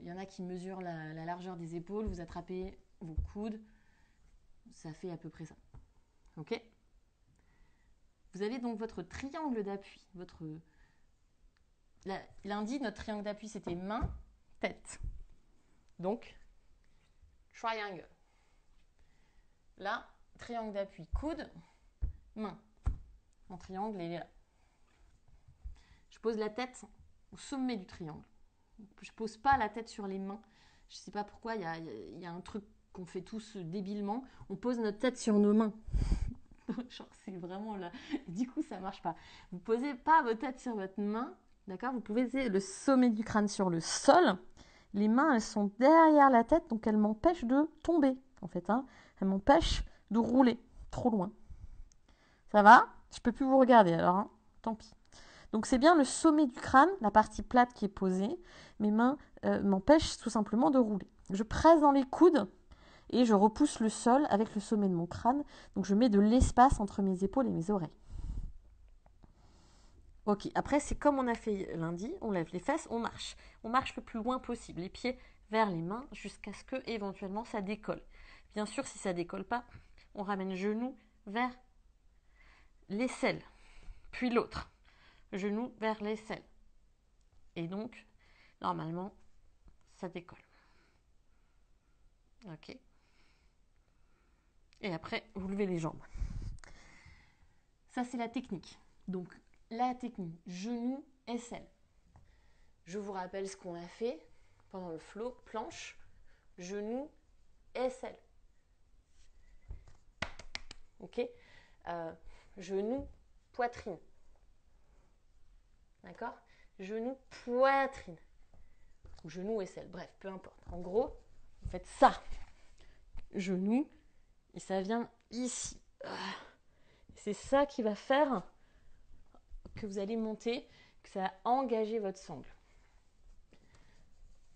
Y en a qui mesurent la largeur des épaules. Vous attrapez vos coudes. Ça fait à peu près ça. Ok ? Vous avez donc votre triangle d'appui. Lundi, notre triangle d'appui, c'était main, tête. Donc, triangle. Là, triangle d'appui, coude, main. Mon triangle, il est là. Je pose la tête au sommet du triangle. Je ne pose pas la tête sur les mains. Je ne sais pas pourquoi, il y a un truc qu'on fait tous débilement. On pose notre tête sur nos mains. Genre, c'est vraiment là. Du coup, ça ne marche pas. Vous ne posez pas votre tête sur votre main. D'accord ? Vous posez le sommet du crâne sur le sol. Les mains, elles sont derrière la tête, donc elles m'empêchent de tomber, en fait. Hein. Elles m'empêchent de rouler trop loin. Ça va ? Je ne peux plus vous regarder, alors, hein. Tant pis. Donc, c'est bien le sommet du crâne, la partie plate qui est posée. Mes mains m'empêchent tout simplement de rouler. Je presse dans les coudes et je repousse le sol avec le sommet de mon crâne. Donc, je mets de l'espace entre mes épaules et mes oreilles. Ok, après, c'est comme on a fait lundi, on lève les fesses, on marche. On marche le plus loin possible, les pieds vers les mains, jusqu'à ce que, éventuellement, ça décolle. Bien sûr, si ça ne décolle pas, on ramène genou vers l'aisselle, puis l'autre. Genou vers l'aisselle. Et donc, normalement, ça décolle. Ok. Et après, vous levez les jambes. Ça, c'est la technique. Donc, la technique, genou, aisselle. Je vous rappelle ce qu'on a fait pendant le flow, planche, genou, aisselle. Ok, genou, poitrine. D'accord ? Genou, poitrine. Ou genou, aisselle. Bref, peu importe. En gros, vous faites ça. Genou, et ça vient ici. C'est ça qui va faire que vous allez monter, que ça va engager votre sangle.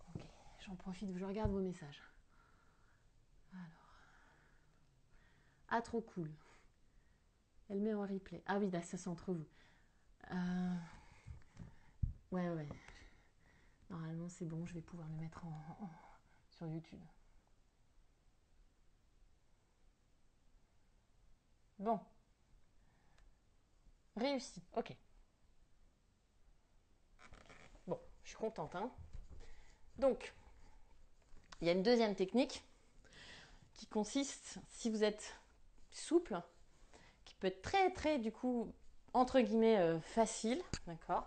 Ok, j'en profite, je regarde vos messages. Alors. Ah, trop cool. Elle met en replay. Ah oui, là, ça c'est entre vous. Ouais. Normalement, c'est bon, je vais pouvoir le mettre sur YouTube. Bon. Réussi, ok. Bon, je suis contente, hein. Donc, il y a une deuxième technique qui consiste, si vous êtes souple, qui peut être très, très, du coup, entre guillemets, facile, d'accord ?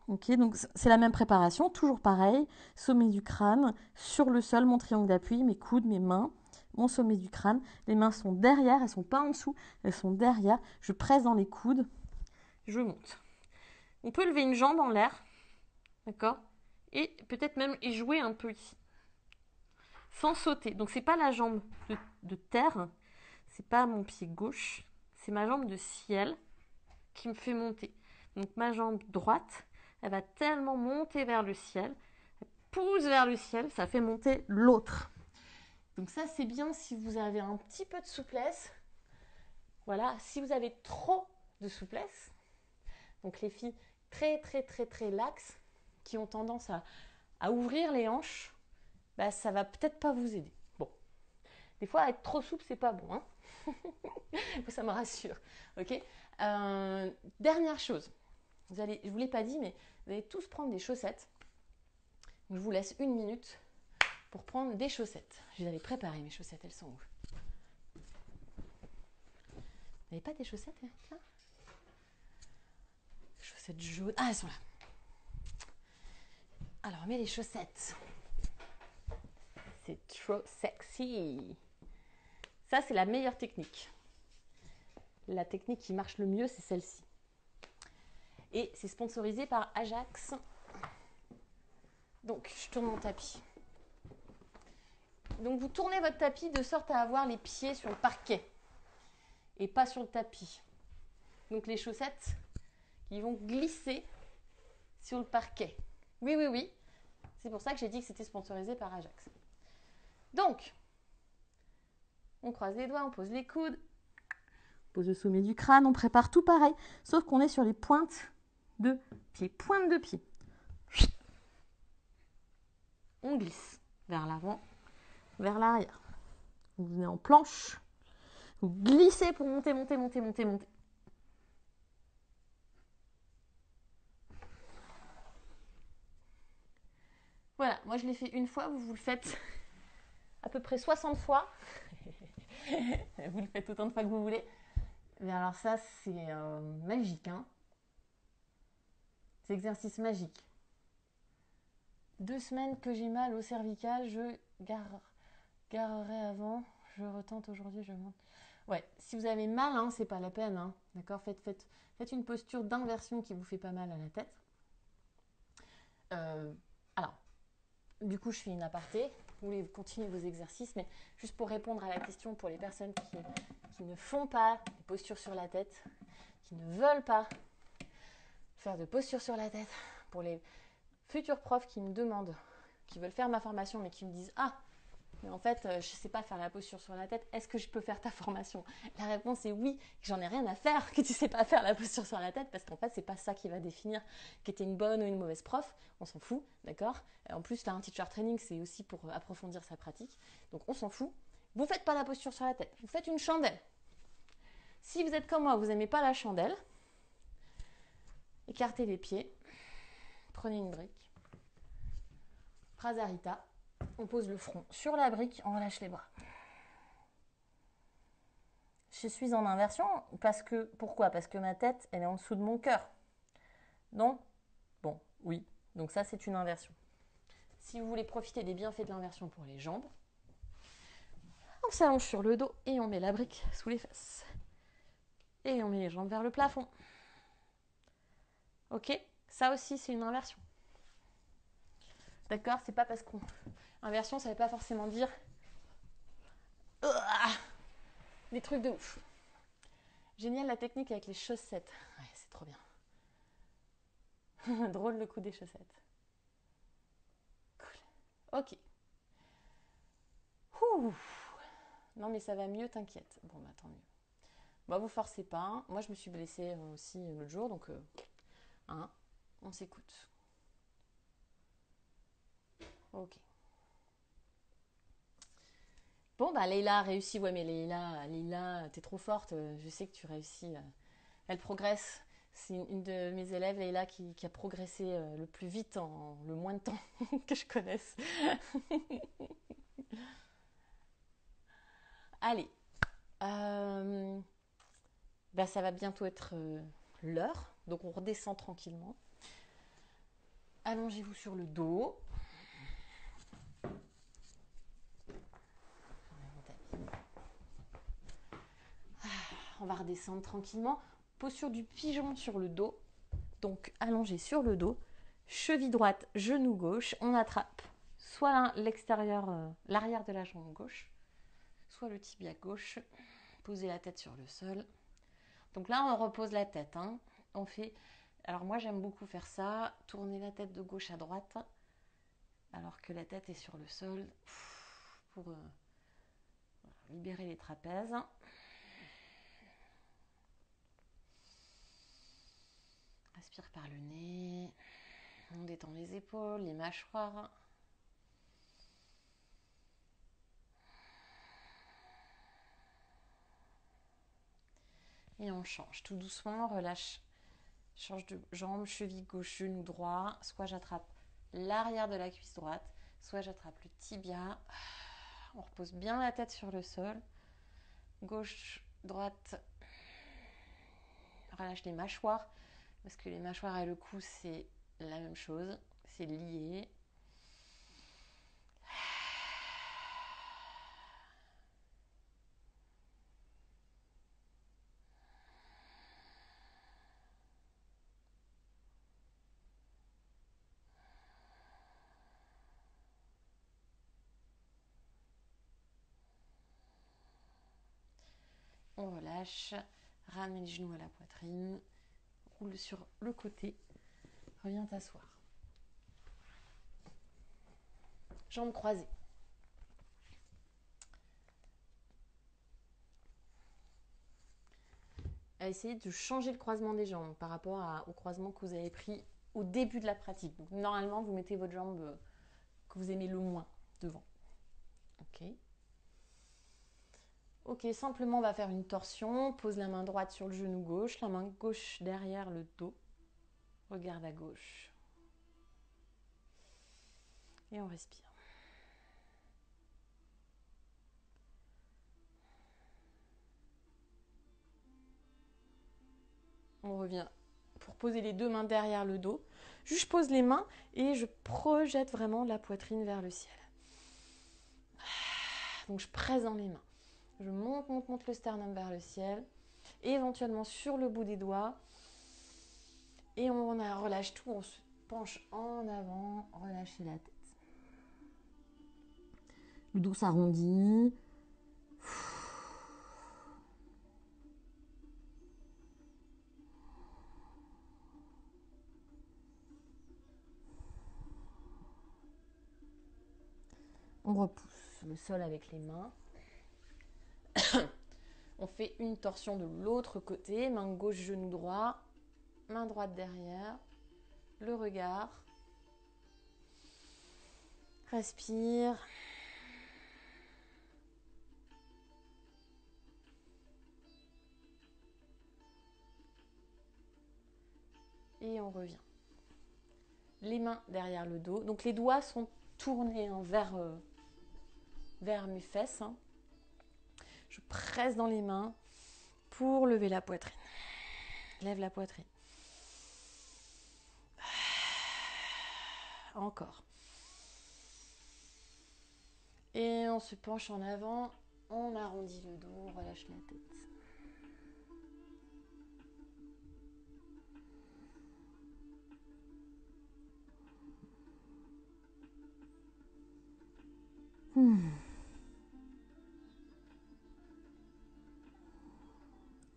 Ok, donc c'est la même préparation, toujours pareil, sommet du crâne, sur le sol, mon triangle d'appui, mes coudes, mes mains, mon sommet du crâne, les mains sont derrière, elles ne sont pas en dessous, elles sont derrière, je presse dans les coudes, je monte. On peut lever une jambe en l'air, d'accord ? Et peut-être même y jouer un peu ici, sans sauter. Donc c'est pas la jambe de terre, c'est pas mon pied gauche, c'est ma jambe de ciel qui me fait monter. Donc ma jambe droite elle va tellement monter vers le ciel, elle pousse vers le ciel, ça fait monter l'autre. Donc ça, c'est bien si vous avez un petit peu de souplesse. Voilà, si vous avez trop de souplesse, donc les filles très laxes, qui ont tendance à ouvrir les hanches, bah, ça va peut-être pas vous aider. Bon, des fois, être trop souple, c'est pas bon, hein. Ça me rassure, ok. Dernière chose, je ne vous l'ai pas dit, mais vous allez tous prendre des chaussettes. Je vous laisse 1 minute pour prendre des chaussettes. Je les avais préparées, mes chaussettes, elles sont où? Vous n'avez pas des chaussettes, là? Chaussettes jaunes. Ah, elles sont là. Alors, on met les chaussettes. C'est trop sexy. Ça, c'est la meilleure technique. La technique qui marche le mieux, c'est celle-ci. Et c'est sponsorisé par Ajax. Donc, je tourne mon tapis. Donc, vous tournez votre tapis de sorte à avoir les pieds sur le parquet et pas sur le tapis. Donc, les chaussettes qui vont glisser sur le parquet. Oui, oui, oui. C'est pour ça que j'ai dit que c'était sponsorisé par Ajax. Donc, on croise les doigts, on pose les coudes, on pose le sommet du crâne, on prépare tout pareil, sauf qu'on est sur les pointes de pied. Pointe de pied. On glisse vers l'avant, vers l'arrière. Vous venez en planche, vous glissez pour monter, monter, monter, monter, monter. Voilà, moi je l'ai fait une fois, vous le faites à peu près 60 fois. Vous le faites autant de fois que vous voulez. Mais alors ça, c'est magique, hein. C'est exercice magique. 2 semaines que j'ai mal au cervical, je garerai avant, je retente aujourd'hui, je monte. Ouais, si vous avez mal, hein, c'est pas la peine, hein. D'accord, faites une posture d'inversion qui vous fait pas mal à la tête. Alors, du coup, je fais une aparté. Vous voulez continuer vos exercices, mais juste pour répondre à la question pour les personnes qui ne font pas des postures sur la tête, qui ne veulent pas faire de posture sur la tête, pour les futurs profs qui me demandent, qui veulent faire ma formation, mais qui me disent « Ah, mais en fait, je ne sais pas faire la posture sur la tête, est-ce que je peux faire ta formation ?» La réponse est oui, j'en ai rien à faire que tu ne sais pas faire la posture sur la tête, parce qu'en fait, c'est pas ça qui va définir que tu es une bonne ou une mauvaise prof, on s'en fout, d'accord. En plus, là, un teacher training, c'est aussi pour approfondir sa pratique, donc on s'en fout. Vous ne faites pas la posture sur la tête, vous faites une chandelle. Si vous êtes comme moi, vous n'aimez pas la chandelle, écartez les pieds, prenez une brique, Prasarita, on pose le front sur la brique, on relâche les bras. Je suis en inversion parce que, pourquoi? Parce que ma tête, elle est en dessous de mon cœur. Non? Bon, oui. Donc ça, c'est une inversion. Si vous voulez profiter des bienfaits de l'inversion pour les jambes, on s'allonge sur le dos et on met la brique sous les fesses. Et on met les jambes vers le plafond. Ok? Ça aussi, c'est une inversion. D'accord? C'est pas parce qu'on... Inversion, ça ne veut pas forcément dire... des trucs de ouf. Génial la technique avec les chaussettes. Ouais, c'est trop bien. Drôle le coup des chaussettes. Cool. Ok. Ouh. Non mais ça va mieux, t'inquiète. Bon bah tant mieux. Bah vous forcez pas. Moi je me suis blessée aussi l'autre jour, donc hein, on s'écoute. Ok. Bon bah Leïla a réussi. Ouais mais Leïla, t'es trop forte. Je sais que tu réussis. Elle progresse. C'est une de mes élèves, Leïla, qui a progressé le plus vite en le moins de temps que je connaisse. Allez. Bah, ça va bientôt être l'heure. Donc on redescend tranquillement. Allongez-vous sur le dos. On va redescendre tranquillement. Posture du pigeon sur le dos. Donc allongé sur le dos. Cheville droite, genou gauche. On attrape soit l'extérieur, l'arrière de la jambe gauche, soit le tibia gauche. Posez la tête sur le sol. Donc là, on repose la tête. Hein. On fait Alors moi j'aime beaucoup faire ça, tourner la tête de gauche à droite, alors que la tête est sur le sol, pour libérer les trapèzes. Respire par le nez, on détend les épaules, les mâchoires. Et on change tout doucement, on relâche. Change de jambe, cheville gauche, genou droit. Soit j'attrape l'arrière de la cuisse droite, soit j'attrape le tibia. On repose bien la tête sur le sol. Gauche, droite. Relâche les mâchoires, parce que les mâchoires et le cou, c'est la même chose. C'est lié. On relâche, ramène les genoux à la poitrine, roule sur le côté, reviens t'asseoir. Jambes croisées. À essayer de changer le croisement des jambes par rapport au croisement que vous avez pris au début de la pratique. Donc, normalement, vous mettez votre jambe que vous aimez le moins devant. Ok. Ok, simplement on va faire une torsion. Pose la main droite sur le genou gauche, la main gauche derrière le dos. Regarde à gauche. Et on respire. On revient pour poser les deux mains derrière le dos. Juste je pose les mains et je projette vraiment la poitrine vers le ciel. Donc je presse dans les mains. Je monte le sternum vers le ciel. Et éventuellement sur le bout des doigts. Et on relâche tout, on se penche en avant, relâchez la tête. Le dos s'arrondit. On repousse le sol avec les mains. On fait une torsion de l'autre côté, main gauche, genou droit, main droite derrière, le regard. Respire. Et on revient. Les mains derrière le dos. Donc les doigts sont tournés vers mes fesses. Je presse dans les mains pour lever la poitrine. Lève la poitrine. Encore. Et on se penche en avant. On arrondit le dos, on relâche la tête.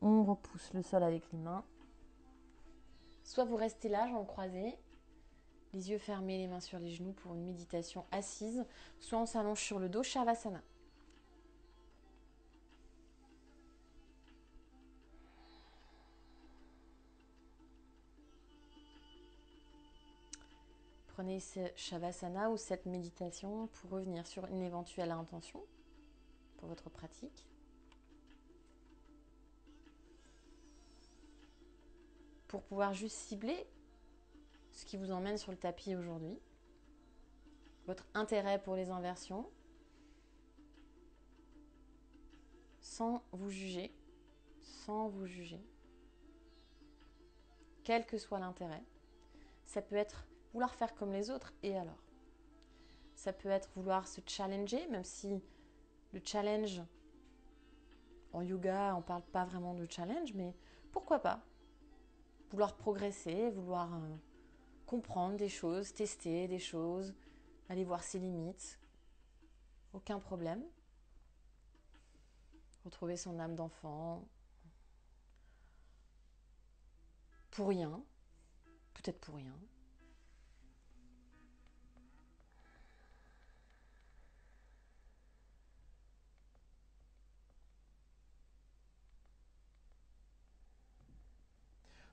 On repousse le sol avec les mains. Soit vous restez là, jambes croisées, les yeux fermés, les mains sur les genoux pour une méditation assise, soit on s'allonge sur le dos, Shavasana. Prenez ce Shavasana ou cette méditation pour revenir sur une éventuelle intention pour votre pratique. Pour pouvoir juste cibler ce qui vous emmène sur le tapis aujourd'hui, votre intérêt pour les inversions, sans vous juger, quel que soit l'intérêt. Ça peut être vouloir faire comme les autres, et alors? Ça peut être vouloir se challenger, même si le challenge, en yoga, on ne parle pas vraiment de challenge, mais pourquoi pas? Vouloir progresser, vouloir comprendre des choses, tester des choses, aller voir ses limites. Aucun problème. Retrouver son âme d'enfant. Pour rien. peut-être pour rien.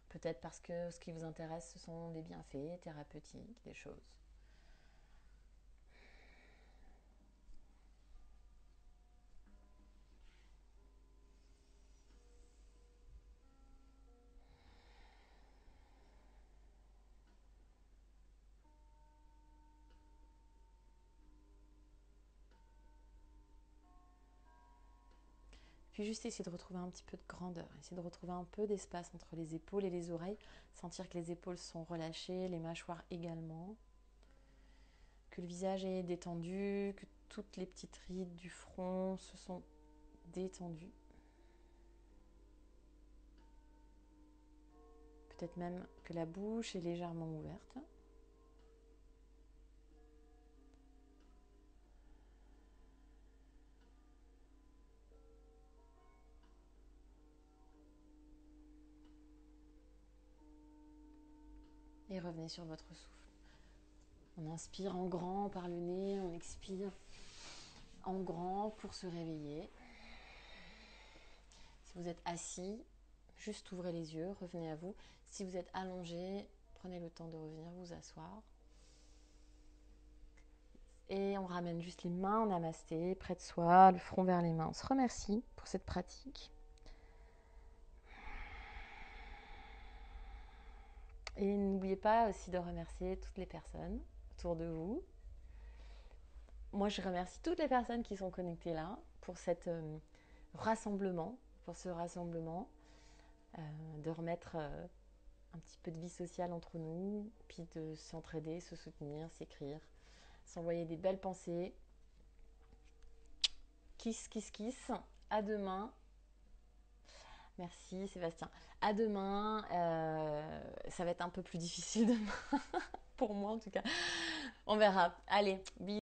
Peut-être parce que ce qui vous intéresse, ce sont des bienfaits thérapeutiques, des choses. Puis juste essayer de retrouver un petit peu de grandeur, essayer de retrouver un peu d'espace entre les épaules et les oreilles, sentir que les épaules sont relâchées, les mâchoires également, que le visage est détendu, que toutes les petites rides du front se sont détendues. Peut-être même que la bouche est légèrement ouverte. Et revenez sur votre souffle. On inspire en grand par le nez, on expire en grand pour se réveiller. Si vous êtes assis, juste ouvrez les yeux, revenez à vous. Si vous êtes allongé, prenez le temps de revenir vous asseoir. Et on ramène juste les mains en namasté, près de soi, le front vers les mains. On se remercie pour cette pratique. Et n'oubliez pas aussi de remercier toutes les personnes autour de vous. Moi, je remercie toutes les personnes qui sont connectées là pour cette rassemblement, de remettre un petit peu de vie sociale entre nous, puis de s'entraider, se soutenir, s'écrire, s'envoyer des belles pensées. Kiss, kiss, kiss. À demain. Merci Sébastien. À demain. Ça va être un peu plus difficile demain, pour moi en tout cas. On verra. Allez, bisous.